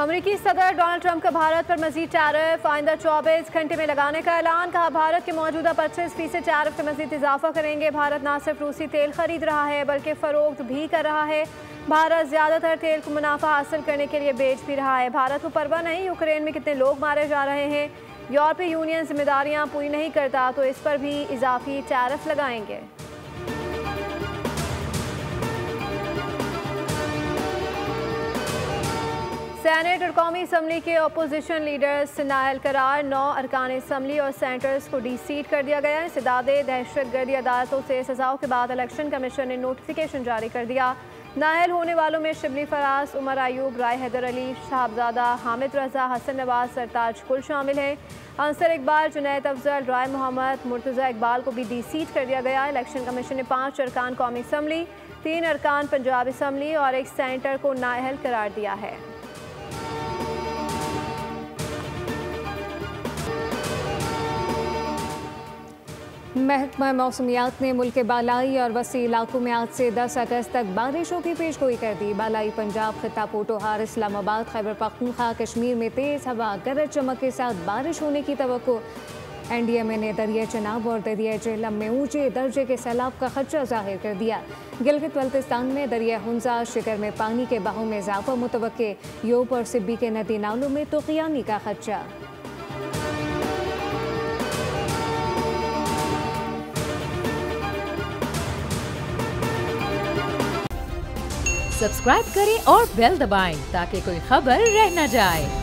अमेरिकी सदर Donald Trump का भारत पर मजीद टैरिफ आइंदा 24 घंटे में लगाने का ऐलान। कहा भारत के मौजूदा 25% टैरिफ से मजीद इजाफा करेंगे। भारत न सिर्फ रूसी तेल खरीद रहा है बल्कि फरोख्त भी कर रहा है। भारत ज्यादातर तेल को मुनाफा हासिल करने के लिए बेच भी रहा है। भारत को परवाह नहीं यूक्रेन में कितने लोग मारे जा रहे हैं। यूरोपीय यूनियन जिम्मेदारियां पूरी नहीं करता तो इस पर भी इजाफी टैरिफ लगाएंगे। सेनेट और कौमी असम्बली के अपोजिशन लीडर्स नाअहल करार 9 अरकान असम्बली और सेनेटर्स को डी-सीट कर दिया गया है। इंसदादे दहशतगर्दी अदालतों से सजाओं के बाद इलेक्शन कमीशन ने नोटिफिकेशन जारी कर दिया। नाअहल होने वालों में शिबली फराज, उमर अयूब, राय हैदर अली, शहाबजादा, हामिद रजा, हसन नवाज, सरताज कुल शामिल हैं। अंसर इकबाल, जुनैद अफजल, राय मोहम्मद, मुर्तज़ा इकबाल को भी डी-सीट कर दिया गया। इलेक्शन कमीशन ने 5 अरकान कौमी असम्बली, 3 अरकान पंजाब असम्बली और 1 सेनेटर को नाअहल करार दिया है। महकमा मौसमियात ने मुल्क के बालाई और वसी इलाकों में आज से 10 अगस्त तक बारिशों की पेशगोई कर दी। बालाई पंजाब, खित्ता पोटोहार, इस्लामाबाद, खैबर पख्तूनख्वा, कश्मीर में तेज़ हवा, गरज चमक के साथ बारिश होने की तवक्को। NDMA ने दरिया चनाब और दरिया जेहलम में ऊंचे दर्जे के सैलाब का खदशा जाहिर कर दिया। गिलगित बल्तिस्तान में दरिया हुंजा, शिकर में पानी के बहाव में इजाफा मुतवक्के। योब और सिब्बी के नदी नालों में तुग़यानी का खदशा। सब्सक्राइब करें और बेल दबाएं ताकि कोई खबर रह न जाए।